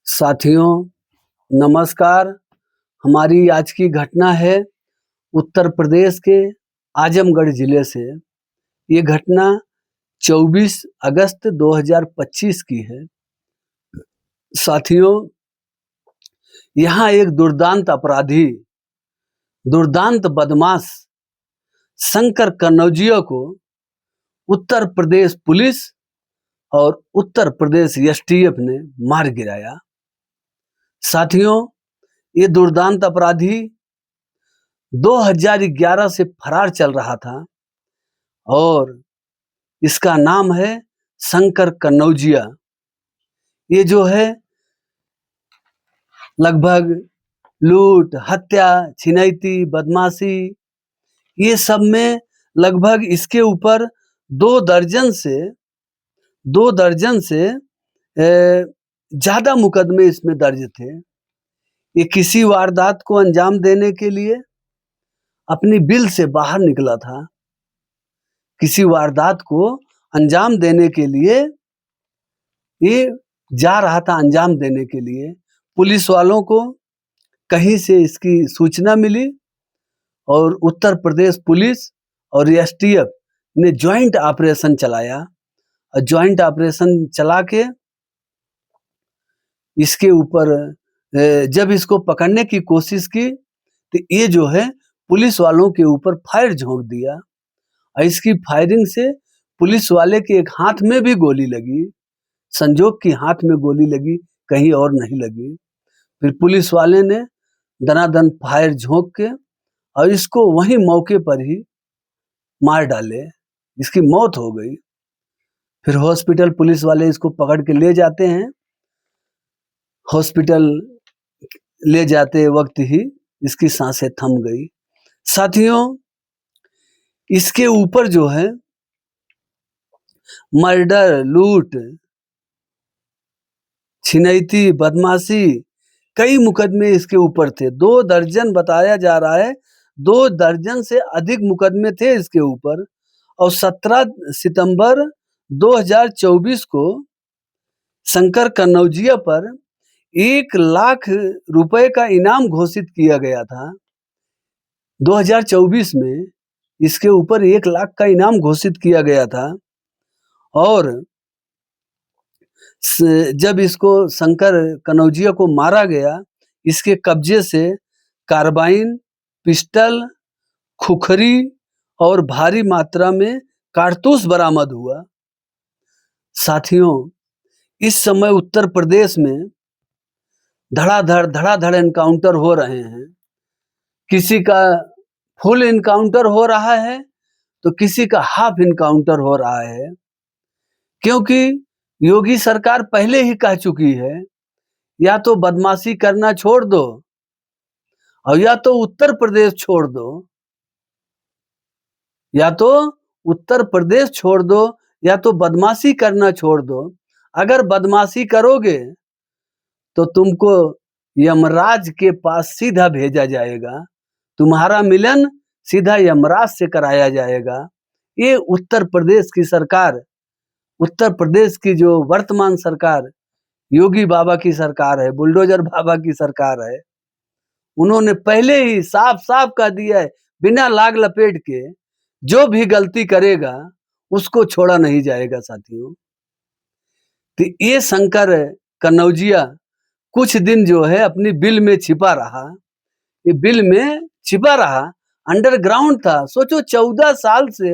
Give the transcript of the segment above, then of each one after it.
साथियों नमस्कार। हमारी आज की घटना है उत्तर प्रदेश के आजमगढ़ जिले से। ये घटना 24 अगस्त 2025 की है। साथियों, यहाँ एक दुर्दांत अपराधी, दुर्दांत बदमाश शंकर कन्नौजिया को उत्तर प्रदेश पुलिस और उत्तर प्रदेश एसटीएफ ने मार गिराया। साथियों, ये दुर्दांत अपराधी 2011 से फरार चल रहा था और इसका नाम है शंकर कन्नौजिया। ये जो है लगभग लूट, हत्या, छिनैती, बदमाशी, ये सब में लगभग इसके ऊपर 2 दर्जन से ज्यादा मुकदमे इसमें दर्ज थे। ये किसी वारदात को अंजाम देने के लिए अपनी बिल से बाहर निकला था। किसी वारदात को अंजाम देने के लिए ये जा रहा था, अंजाम देने के लिए। पुलिस वालों को कहीं से इसकी सूचना मिली और उत्तर प्रदेश पुलिस और एसटीएफ ने ज्वाइंट ऑपरेशन चलाया। और ज्वाइंट ऑपरेशन चला के इसके ऊपर जब इसको पकड़ने की कोशिश की तो ये जो है पुलिस वालों के ऊपर फायर झोंक दिया और इसकी फायरिंग से पुलिस वाले के एक हाथ में भी गोली लगी। संजोग की हाथ में गोली लगी, कहीं और नहीं लगी। फिर पुलिस वाले ने दनादन फायर झोंक के और इसको वहीं मौके पर ही मार डाले। इसकी मौत हो गई। फिर हॉस्पिटल पुलिस वाले इसको पकड़ के ले जाते हैं। हॉस्पिटल ले जाते वक्त ही इसकी सांसें थम गई। साथियों, इसके ऊपर जो है मर्डर, लूट, छिनैती, बदमाशी, कई मुकदमे इसके ऊपर थे। 2 दर्जन बताया जा रहा है, 2 दर्जन से अधिक मुकदमे थे इसके ऊपर। और 17 सितंबर 2024 को शंकर कन्नौजिया पर 1 लाख रुपए का इनाम घोषित किया गया था। 2024 में इसके ऊपर 1 लाख का इनाम घोषित किया गया था। और जब इसको शंकर कन्नौजिया को मारा गया, इसके कब्जे से कार्बाइन, पिस्टल, खुखरी और भारी मात्रा में कारतूस बरामद हुआ। साथियों, इस समय उत्तर प्रदेश में धड़ाधड़ एनकाउंटर हो रहे हैं। किसी का फुल इनकाउंटर हो रहा है तो किसी का हाफ इनकाउंटर हो रहा है, क्योंकि योगी सरकार पहले ही कह चुकी है या तो बदमाशी करना छोड़ दो और या तो उत्तर प्रदेश छोड़ दो, या तो उत्तर प्रदेश छोड़ दो या तो बदमाशी करना छोड़ दो। अगर बदमाशी करोगे तो तुमको यमराज के पास सीधा भेजा जाएगा। तुम्हारा मिलन सीधा यमराज से कराया जाएगा। ये उत्तर प्रदेश की सरकार, उत्तर प्रदेश की जो वर्तमान सरकार योगी बाबा की सरकार है, बुलडोजर बाबा की सरकार है, उन्होंने पहले ही साफ साफ कह दिया है, बिना लाग लपेट के, जो भी गलती करेगा उसको छोड़ा नहीं जाएगा। साथियों, तो ये शंकर कन्नौजिया कुछ दिन जो है अपनी बिल में छिपा रहा। ये बिल में छिपा रहा, अंडरग्राउंड था। सोचो, 14 साल से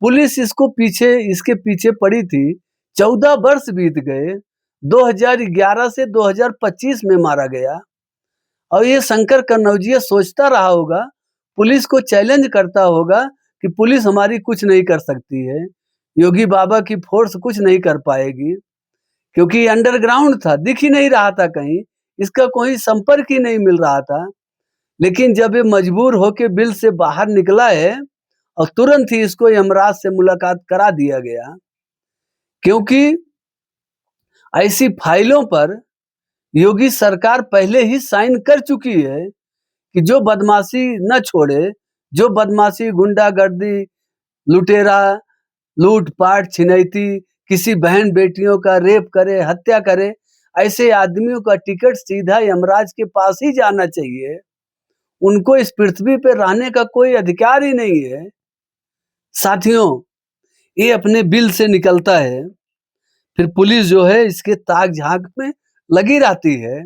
पुलिस इसके पीछे पड़ी थी। 14 वर्ष बीत गए। 2011 से 2025 में मारा गया। और ये शंकर कन्नौजिया सोचता रहा होगा, पुलिस को चैलेंज करता होगा कि पुलिस हमारी कुछ नहीं कर सकती है, योगी बाबा की फोर्स कुछ नहीं कर पाएगी, क्योंकि अंडरग्राउंड था, दिख ही नहीं रहा था, कहीं इसका कोई संपर्क ही नहीं मिल रहा था। लेकिन जब ये मजबूर होके बिल से बाहर निकला है और तुरंत ही इसको यमराज से मुलाकात करा दिया गया, क्योंकि ऐसी फाइलों पर योगी सरकार पहले ही साइन कर चुकी है कि जो बदमाशी न छोड़े, जो बदमाशी, गुंडागर्दी, लुटेरा, लूटपाट, छिनैती, किसी बहन बेटियों का रेप करे, हत्या करे, ऐसे आदमियों का टिकट सीधा यमराज के पास ही जाना चाहिए। उनको इस पृथ्वी पे रहने का कोई अधिकार ही नहीं है। साथियों, ये अपने बिल से निकलता है, फिर पुलिस जो है इसके ताक झांक में लगी रहती है।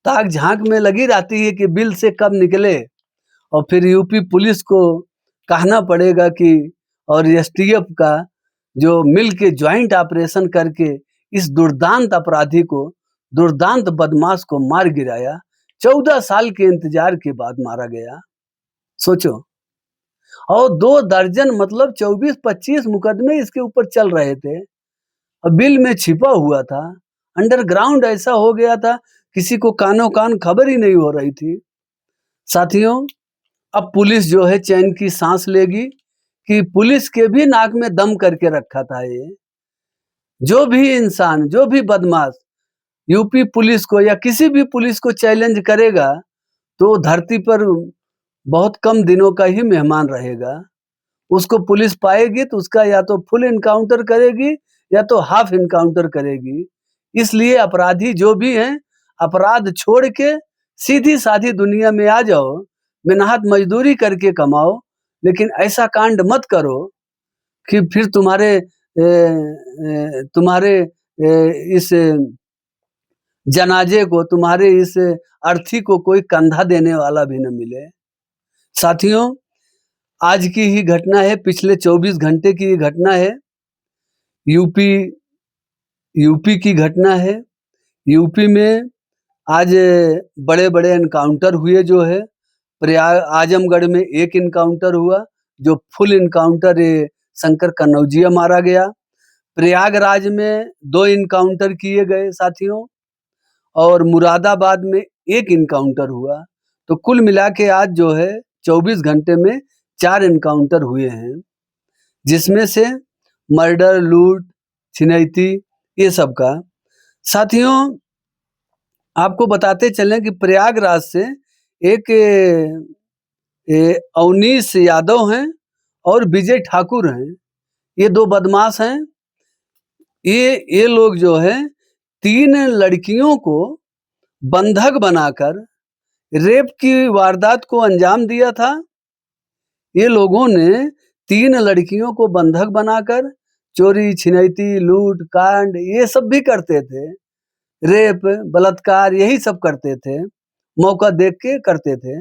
ताक झांक में लगी रहती है कि बिल से कब निकले, और फिर यूपी पुलिस को कहना पड़ेगा कि और एसटीएफ का जो मिल के ज्वाइंट ऑपरेशन करके इस दुर्दांत अपराधी को, दुर्दांत बदमाश को मार गिराया। 14 साल के इंतजार के बाद मारा गया। सोचो, और 2 दर्जन मतलब 24-25 मुकदमे इसके ऊपर चल रहे थे और बिल में छिपा हुआ था। अंडरग्राउंड ऐसा हो गया था, किसी को कानो कान खबर ही नहीं हो रही थी। साथियों, अब पुलिस जो है चैन की सांस लेगी कि पुलिस के भी नाक में दम करके रखा था ये। जो भी इंसान, जो भी बदमाश यूपी पुलिस को या किसी भी पुलिस को चैलेंज करेगा तो धरती पर बहुत कम दिनों का ही मेहमान रहेगा। उसको पुलिस पाएगी तो उसका या तो फुल इनकाउंटर करेगी या तो हाफ इनकाउंटर करेगी। इसलिए अपराधी जो भी हैं, अपराध छोड़ के सीधी सादी दुनिया में आ जाओ, मेहनत मजदूरी करके कमाओ, लेकिन ऐसा कांड मत करो कि फिर इस जनाजे को, तुम्हारे इस अर्थी को कोई कंधा देने वाला भी न मिले। साथियों, आज की ही घटना है, पिछले 24 घंटे की घटना है। यूपी की घटना है। यूपी में आज बड़े-बड़े एनकाउंटर हुए जो है। आजमगढ़ में एक एनकाउंटर हुआ, जो फुल एनकाउंटर शंकर कन्नौजिया मारा गया। प्रयागराज में 2 एनकाउंटर किए गए साथियों, और मुरादाबाद में 1 एनकाउंटर हुआ। तो कुल मिला के आज जो है 24 घंटे में 4 एनकाउंटर हुए हैं, जिसमें से मर्डर, लूट, छिनैती, ये सब का। साथियों, आपको बताते चलें कि प्रयागराज से एक अवनीश यादव हैं और विजय ठाकुर हैं। ये 2 बदमाश हैं। ये लोग जो है 3 लड़कियों को बंधक बनाकर रेप की वारदात को अंजाम दिया था। ये लोगों ने 3 लड़कियों को बंधक बनाकर चोरी, छिनैती, लूट, कांड ये सब भी करते थे। रेप, बलात्कार यही सब करते थे, मौका देख के करते थे।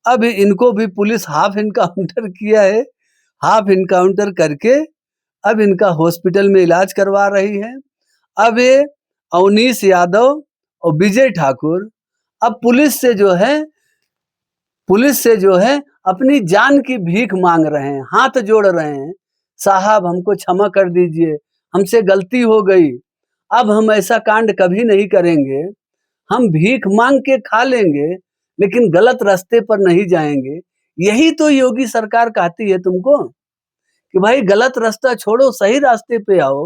अब इनको भी पुलिस हाफ इनकाउंटर किया है। हाफ इनकाउंटर करके अब इनका हॉस्पिटल में इलाज करवा रही है। अब ये अवनीश यादव और विजय ठाकुर अब पुलिस से जो है अपनी जान की भीख मांग रहे हैं, हाथ जोड़ रहे हैं। साहब, हमको क्षमा कर दीजिए, हमसे गलती हो गई, अब हम ऐसा कांड कभी नहीं करेंगे। हम भीख मांग के खा लेंगे, लेकिन गलत रास्ते पर नहीं जाएंगे। यही तो योगी सरकार कहती है तुमको कि भाई गलत रास्ता छोड़ो, सही रास्ते पे आओ।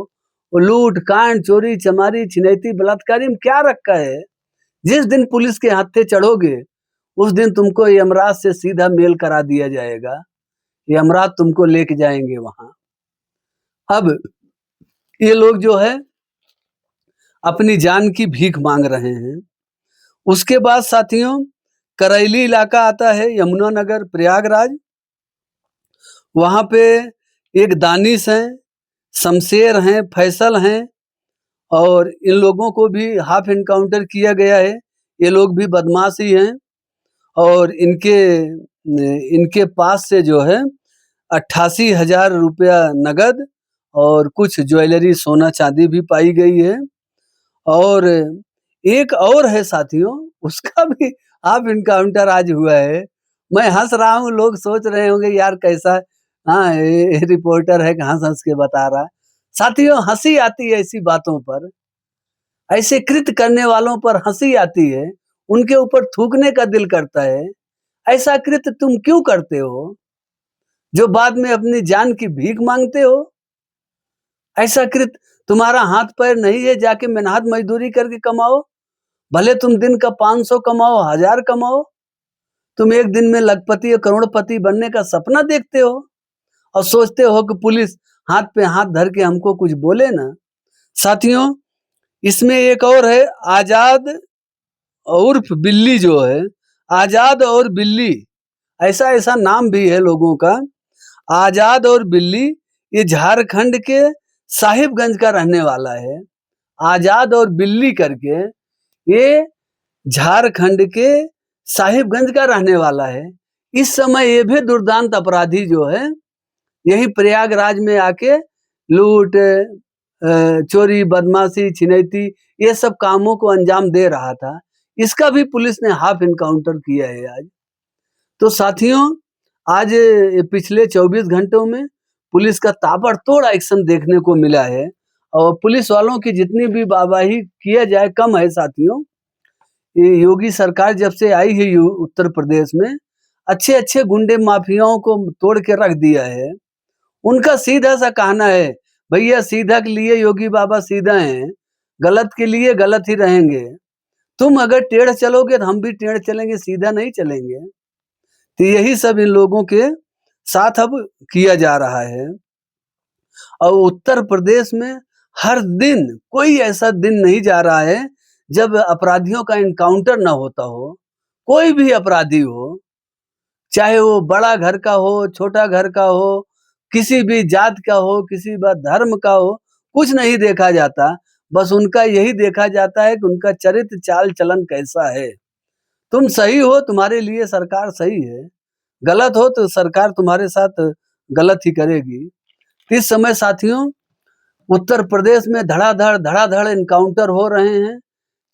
वो लूट, कांड, चोरी, चमारी, छिनैती, बलात्कारी में क्या रखा है? जिस दिन पुलिस के हाथे चढ़ोगे, उस दिन तुमको यमराज से सीधा मेल करा दिया जाएगा। यमराज तुमको लेके जाएंगे वहां। अब ये लोग जो है अपनी जान की भीख मांग रहे हैं। उसके बाद साथियों, करैली इलाका आता है, यमुनानगर, प्रयागराज। वहां पे एक दानिश हैं, शमशेर हैं, फैसल हैं, और इन लोगों को भी हाफ इनकाउंटर किया गया है। ये लोग भी बदमाश ही हैं, और इनके पास से जो है 88,000 रुपया नगद और कुछ ज्वेलरी, सोना चांदी भी पाई गई है। और एक और है साथियों, उसका भी हाफ इनकाउंटर आज हुआ है। मैं हंस रहा हूँ, लोग सोच रहे होंगे यार कैसा, हाँ ये रिपोर्टर है, हंस हंस के बता रहा है। साथियों, हंसी आती है ऐसी बातों पर, ऐसे कृत्य करने वालों पर हंसी आती है, उनके ऊपर थूकने का दिल करता है। ऐसा कृत्य तुम क्यों करते हो, जो बाद में अपनी जान की भीख मांगते हो? ऐसा कृत्य तुम्हारा हाथ पैर नहीं है, जाके मेहनत मजदूरी करके कमाओ। भले तुम दिन का 500 कमाओ, 1000 कमाओ, तुम एक दिन में लखपति या करोड़पति बनने का सपना देखते हो और सोचते हो कि पुलिस हाथ पे हाथ धर के हमको कुछ बोले ना। साथियों, इसमें एक और है आजाद उर्फ बिल्ली जो है, आजाद और बिल्ली, ऐसा ऐसा नाम भी है लोगों का। आजाद और बिल्ली ये झारखंड के साहिबगंज का रहने वाला है। आजाद और बिल्ली करके ये झारखंड के साहिबगंज का रहने वाला है। इस समय ये भी दुर्दांत अपराधी जो है यही प्रयागराज में आके लूट, चोरी, बदमाशी, छिनैती ये सब कामों को अंजाम दे रहा था। इसका भी पुलिस ने हाफ इनकाउंटर किया है आज। तो साथियों, आज पिछले 24 घंटों में पुलिस का ताबड़तोड़ एक्शन देखने को मिला है और पुलिस वालों की जितनी भी वाहवाही किया जाए कम है साथियों। ये योगी सरकार जब से आई है उत्तर प्रदेश में, अच्छे अच्छे गुंडे माफियाओं को तोड़ के रख दिया है। उनका सीधा सा कहना है, भैया सीधा के लिए योगी बाबा सीधा हैं, गलत के लिए गलत ही रहेंगे। तुम अगर टेढ़ चलोगे तो हम भी टेढ़ चलेंगे, सीधा नहीं चलेंगे। तो यही सब इन लोगों के साथ अब किया जा रहा है। और उत्तर प्रदेश में हर दिन कोई ऐसा दिन नहीं जा रहा है जब अपराधियों का इनकाउंटर ना होता हो। कोई भी अपराधी हो, चाहे वो बड़ा घर का हो, छोटा घर का हो, किसी भी जात का हो, किसी भी धर्म का हो, कुछ नहीं देखा जाता। बस उनका यही देखा जाता है कि उनका चरित्र चाल चलन कैसा है। तुम सही हो, तुम्हारे लिए सरकार सही है, गलत हो तो सरकार तुम्हारे साथ गलत ही करेगी। इस समय साथियों उत्तर प्रदेश में धड़ाधड़ इनकाउंटर हो रहे हैं।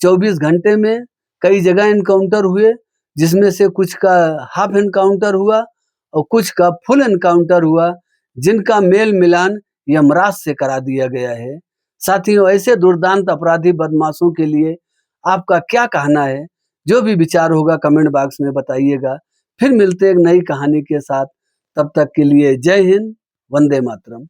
24 घंटे में कई जगह इनकाउंटर हुए, जिसमें से कुछ का हाफ इनकाउंटर हुआ और कुछ का फुल इनकाउंटर हुआ, जिनका मेल मिलान यमराज से करा दिया गया है। साथियों, ऐसे दुर्दांत अपराधी बदमाशों के लिए आपका क्या कहना है? जो भी विचार होगा कमेंट बॉक्स में बताइएगा। फिर मिलते हैं एक नई कहानी के साथ। तब तक के लिए जय हिंद, वंदे मातरम।